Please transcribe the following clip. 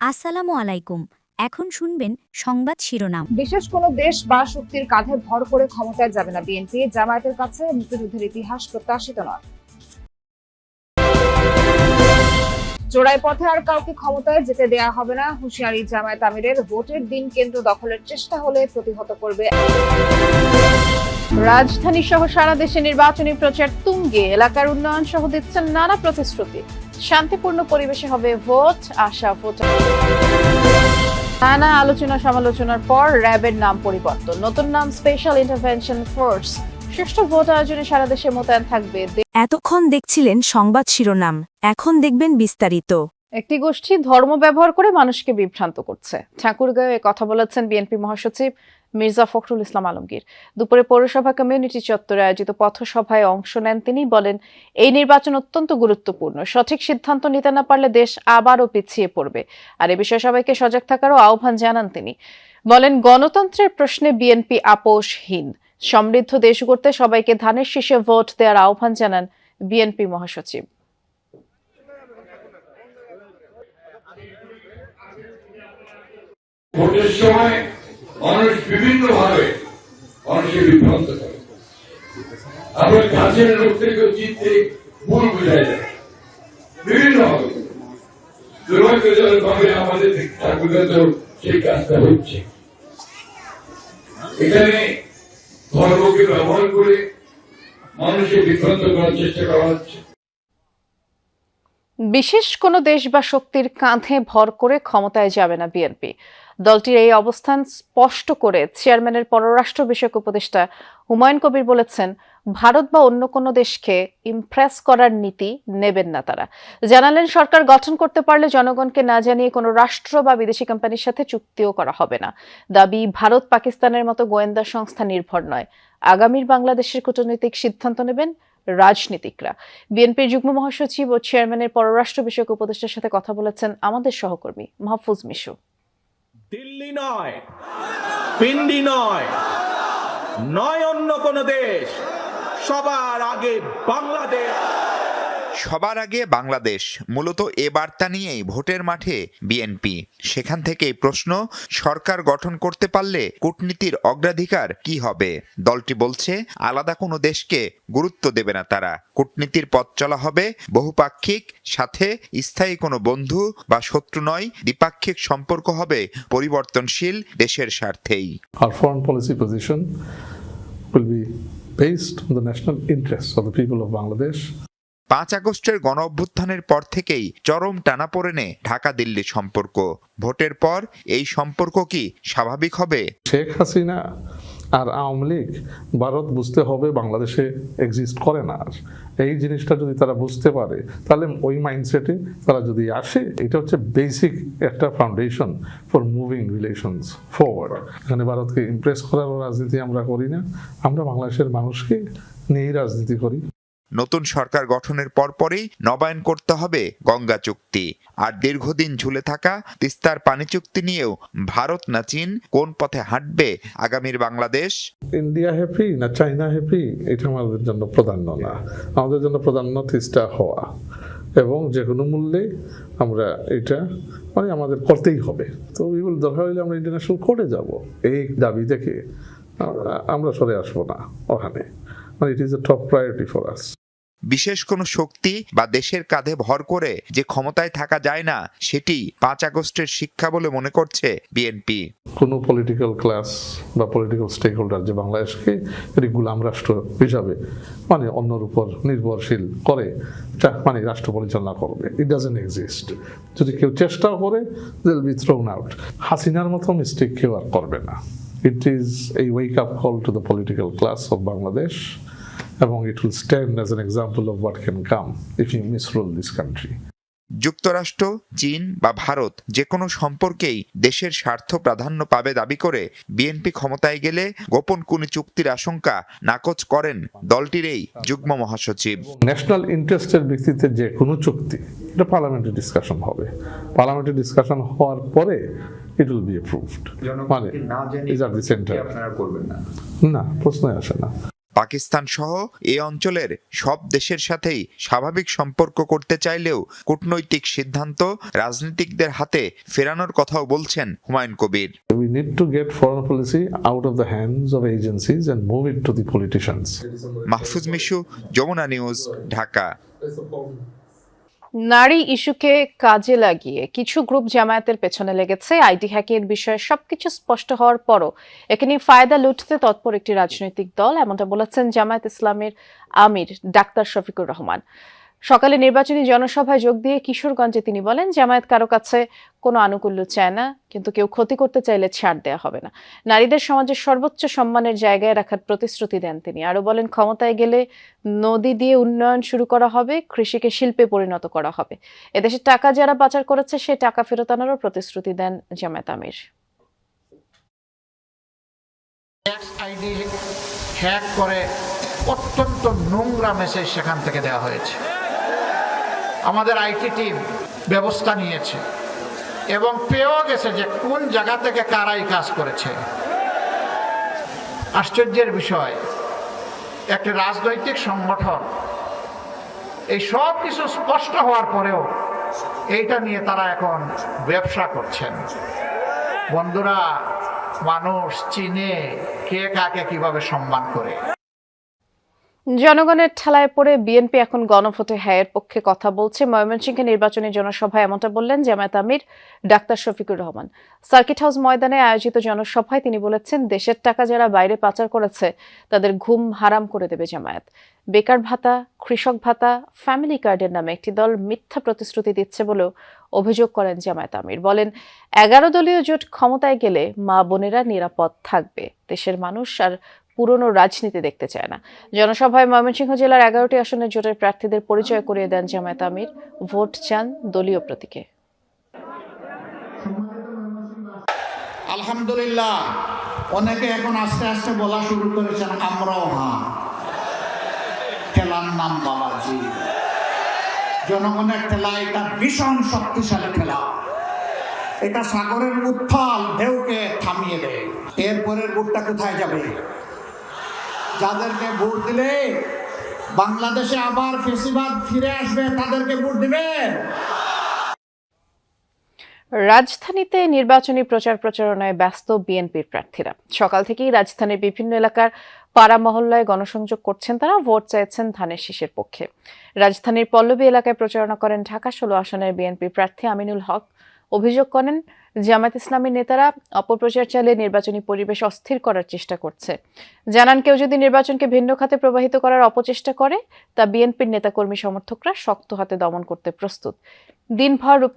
আসসালামু আলাইকুম। এখন শুনবেন সংবাদ শিরোনাম। বিশেষ কোনো দেশ বা শক্তির কাঁধে ভর করে ক্ষমতায় যাবে না বিএনপি। জামায়াতের কাছে মুক্তিযুদ্ধের ইতিহাস প্রত্যাশিত নয়। জোড়াই পথে আর কাউকে ক্ষমতায় যেতে দেয়া হবে না, হুঁশিয়ারি জামায়াত আমিরের। ভোটের দিন কেন্দ্র দখলের চেষ্টা হলে প্রতিহত করবে। রাজধানী সহ সারা দেশে নির্বাচনী প্রচার তুঙ্গে, এলাকার উন্নয়ন সহ দিচ্ছেন নানা প্রতিশ্রুতি। শান্তিপূর্ণ পরিবেশে হবে ভোট, আশা ভোটার। নানা আলোচনা সমালোচনার পর র্যাবের নাম পরিবর্তন, নতুন নাম স্পেশাল ইন্টারভেনশন ফোর্স। সুষ্ঠু ভোট আয়োজনে সারা দেশে মোতায়েন থাকবে। এতক্ষণ দেখছিলেন সংবাদ শিরোনাম, এখন দেখবেন বিস্তারিত। একটি গোষ্ঠী ধর্ম ব্যবহার করে মানুষকে বিভ্রান্ত করছে। ঠাকুরগাঁয়ে কথা বলেছেন বিএনপি মহাসচিব মির্জা ফখরুল ইসলাম আলমগীর। দুপুরে পৌরসভা কমিউনিটি চত্বরে আয়োজিত পথসভায় অংশ নেন তিনি। বলেন, এই নির্বাচন অত্যন্ত গুরুত্বপূর্ণ। সঠিক সিদ্ধান্ত নিতে না পারলে দেশ আবারও পিছিয়ে পড়বে। আর এ বিষয়ে সবাইকে সজাগ থাকারও আহ্বান জানান তিনি। বলেন, গণতন্ত্রের প্রশ্নে বিএনপি আপোষহীন। সমৃদ্ধ দেশ গড়তে সবাইকে ধানের শীষে ভোট দেওয়ার আহ্বান জানান বিএনপি মহাসচিব। ভোটের সময় মানুষ বিভিন্নভাবে মানুষকে বিভ্রান্ত করে। আমরা কাছের লোক থেকে জিততে ভুল বুঝাই যায় বিভিন্নভাবে। দুর্ভাগ্যজনকভাবে আমাদের ঠাকুরগাঁও সেই কাজটা হচ্ছে। এখানে ধর্মকে ব্যবহার করে মানুষকে বিভ্রান্ত করার চেষ্টা করা হচ্ছে। বিশেষ কোনো দেশ বা শক্তির কাঁধে ভর করে ক্ষমতায় যাবে না বিএনপি। দলটির এই অবস্থান স্পষ্ট করে চেয়ারম্যানের পররাষ্ট্র বিষয়ক উপদেষ্টা হুমায়ুন কবির বলেছেন, ভারত বা অন্য কোনো দেশকে ইমপ্রেস করার নীতি নেবেন না তারা। জানালেন, সরকার গঠন করতে পারলে জনগণকে না জানিয়ে কোনো রাষ্ট্র বা বিদেশি কোম্পানির সাথে চুক্তিও করা হবে না। দাবি, ভারত পাকিস্তানের মতো গোয়েন্দা সংস্থা নির্ভর নয়। আগামীর বাংলাদেশের কূটনৈতিক সিদ্ধান্ত নেবেন রাজনীতিকরা। বিএনপির যুগ্ম মহাসচিব ও চেয়ারম্যানের পররাষ্ট্র বিষয়ক উপদেষ্টার সাথে কথা বলেছেন আমাদের সহকর্মী মাহফুজ মিশু। দিল্লি নয়, পিন্ডি নয়, নয় অন্য কোন দেশ, সবার আগে বাংলাদেশ। সবার আগে বাংলাদেশ, মূলত এ বার্তা নিয়েই ভোটের মাঠে বিএনপি। সেখান থেকেই প্রশ্ন, সরকার গঠন করতে পারলে কূটনীতির অগ্রাধিকার কি হবে? দলটি বলছে, আলাদা কোনো দেশকে গুরুত্ব দেবে না তারা। কূটনীতির পথ চলা হবে বহুপাক্ষিক, সাথে স্থায়ী কোনো বন্ধু বা শত্রু নয়। দ্বিপাক্ষিক সম্পর্ক হবে পরিবর্তনশীল দেশের স্বার্থেই। Our foreign policy position will be based on the national interests of the people of Bangladesh. 5 আগস্টের গণ অভ্যুত্থানের পর থেকেই চরম টানাপোড়েনে ঢাকা দিল্লি সম্পর্ক। ভোটের পর এই সম্পর্ক কি স্বাভাবিক হবে? শেখ হাসিনা আর আওয়ামী লীগ ভারত বুঝতে হবে বাংলাদেশে এক্সিস্ট করে না। আর এই জিনিসটা যদি তারা বুঝতে পারে, তাহলে ওই মাইন্ডসেটে তারা যদি আসে, এটা হচ্ছে বেসিক একটা foundation for moving relations forward. এখানে ভারতকে ইমপ্রেস করার রাজনীতি আমরা করি না, আমরা বাংলাদেশের মানুষকে নিয়েই রাজনীতি করি। নতুন সরকার গঠনের পরপরই নবায়ন করতে হবে গঙ্গা চুক্তি। আর দীর্ঘদিন ঝুলে থাকা তিস্তার পানি চুক্তি নিয়েও ভারত না চীন কোন পথে হাঁটবে আগামীর বাংলাদেশ? ইন্ডিয়া হ্যাপি না চায়না হ্যাপি, এটা আমাদের জন্য প্রাধান্য না। আমাদের জন্য প্রাধান্য তিস্তা হওয়া, এবং যে কোনো মূল্যে আমরা এটা আমাদের করতেই হবে। তো এগুলো দরকার হলে আমরা ইন্টারন্যাশনাল কোর্টে যাব। এই দাবি দেখে আমরা সরে আসবো না ওখানে। It is a top priority for us. বিশেষ কোনো শক্তি বা দেশের কাঁধে ভর করে যে ক্ষমতায় থাকা যায় না, সেটি 5 আগস্টের শিক্ষা বলে মনে করছে বিএনপি। কোনো পলিটিক্যাল ক্লাস বা পলিটিক্যাল স্টেক হোল্ডার যে বাংলাদেশকে একটি গোলাম রাষ্ট্র হিসাবে অন্যর উপর নির্ভরশীল করে রাষ্ট্র পরিচালনা করবে, ইট ডাজন্ট এক্সিস্ট। যদি কেউ চেষ্টাও করে, they will be thrown out. হাসিনার মতো মিস্টেক কেউ আর করবে না। It is a wake-up call to the political class of Bangladesh, এবং it will stand as an example of what can come if you misrule this country. যুক্তরাষ্ট্র, চীন বা ভারত যে কোনো সম্পর্কেই দেশের স্বার্থ প্রাধান্য পাবে দাবি করে বিএনপি ক্ষমতায় গেলে গোপন কোনো চুক্তির আশঙ্কা নাকচ করেন দলটির এই যুগ্ম মহাসচিব। ন্যাশনাল ইন্টারেস্টের ভিত্তিতে যে কোনো চুক্তি, এটা পার্লামেন্টে ডিসকাশন হবে। পার্লামেন্টে ডিসকাশন হওয়ার পরে it will be approved. is at the center. না, প্রশ্নই আসে না। পাকিস্তান সহ এ অঞ্চলের সব দেশের সাথেই স্বাভাবিক সম্পর্ক করতে চাইলেও কূটনৈতিক সিদ্ধান্ত রাজনীতিকদের হাতে ফেরানোর কথাও বলছেন Humayun Kabir. We need to get foreign policy out of the hands of agencies and move it to the politicians. Mahfuz Mishu, Jamuna news, Dhaka. নারী ইস্যুকে কাজে লাগিয়ে কিছু গ্রুপ জামায়াতের পেছনে লেগেছে। আইডি হ্যাকের বিষয়ে সবকিছু স্পষ্ট হওয়ার পরও একে নিয়ে ফায়দা লুটতে তৎপর একটি রাজনৈতিক দল, এমনটা বলেছেন জামায়াত ইসলামের আমির ডাক্তার শফিকুর রহমান। সকালে নির্বাচনী জনসভায় যোগ দিয়ে কিশোরগঞ্জে তিনি বলেন, জামায়াত কারো কাছে কোনো আনুকূল্য চায় না, কিন্তু কেউ ক্ষতি করতে চাইলে ছাড় দেওয়া হবে না। নারীদের সমাজের সর্বোচ্চ সম্মানের জায়গায় রাখার প্রতিশ্রুতি দেন তিনি। আরো বলেন, ক্ষমতায় গেলে নদী দিয়ে উন্নয়ন শুরু করা হবে, কৃষিকে শিল্পে পরিণত করা হবে। এদেশের টাকা যারা পাচার করেছে সে টাকা ফেরত আনারও প্রতিশ্রুতি দেন জামায়াত আমির। আইডি হ্যাক করে অত্যন্ত নোংরা মেসেজ সেখান থেকে দেওয়া হয়েছে। আমাদের আইটি টিম ব্যবস্থা নিয়েছে এবং পেয়েও গেছে যে কোন জায়গা থেকে কারাই কাজ করেছে। আশ্চর্যের বিষয়, একটি রাজনৈতিক সংগঠন এই সব কিছু স্পষ্ট হওয়ার পরেও এইটা নিয়ে তারা এখন ব্যবসা করছেন। বন্ধুরা, মানুষ চিনে কে কাকে কিভাবে সম্মান করে। জনগণের ঠেলায় পড়ে বিএনপি এখন গণভোটে হ্যায়ের পক্ষে কথা বলছে। ময়মনসিংহে নির্বাচনী জনসভায় এমনটা বললেন জামায়াত আমির ডাক্তার শফিকুর রহমান। সার্কিট হাউস ময়দানে আয়োজিত জনসভায় তিনি বলেছেন, দেশের টাকা যারা বাইরে পাচার করেছে তাদের ঘুম হারাম করে দেবে জামায়াত। বেকার ভাতা, কৃষক ভাতা, ফ্যামিলি কার্ডের নামে একটি দল মিথ্যা প্রতিশ্রুতি দিচ্ছে বলেও অভিযোগ করেন জামায়াত আমির। বলেন, 11 দলীয় জোট ক্ষমতায় গেলে মা বোনেরা নিরাপদ থাকবে। দেশের মানুষ আর পুরনো রাজনীতি দেখতে চায় না। জনসভায় ময়মনসিংহ জেলার 11টি আসনের জোটের প্রার্থীদের পরিচয় করিয়ে দেন জামায়াত আমির। ভোট চান দলীয় প্রতীকে। আলহামদুলিল্লাহ, অনেকে এখন আস্তে আস্তে বলা শুরু করেছেন আমরাও হ্যাঁ। খেলার নাম বাবাজি। জনগণের খেলা এটা ভীষণ শক্তিশালী খেলা। এটা সাগরের উত্থাল ঢেউকে থামিয়ে দেয়। এরপরের ভোটটা কোথায় যাবে? যাদেরকে ভোট দিলে বাংলাদেশে আবার ফেসিবাদ ফিরে আসবে তাদেরকে ভোট দিবেন। রাজধানীতে নির্বাচনী প্রচার প্রচারণায় ব্যস্ত বিএনপির প্রার্থীরা। সকাল থেকেই রাজধানীর বিভিন্ন এলাকার পাড়া মহল্লায় গণসংযোগ করছেন তারা। ভোট চাইছেন ধানের শীষের পক্ষে। রাজধানীর পল্লবী এলাকায় প্রচারণা করেন ঢাকা 16 আসনের বিএনপি প্রার্থী আমিনুল হক। অভিযোগ করেন, জামায়াত ইসলামীর নেতারা অপপ্রচার চালিয়ে নির্বাচনী পরিবেশ অস্থির করার চেষ্টা করছে। জানান, কেউ যদি নির্বাচনকে ভিন্ন খাতে প্রবাহিত করার অপচেষ্টা করে তা বিএনপির নেতাকর্মী সমর্থকরা শক্ত হাতে দমন করতে প্রস্তুত। দিনভর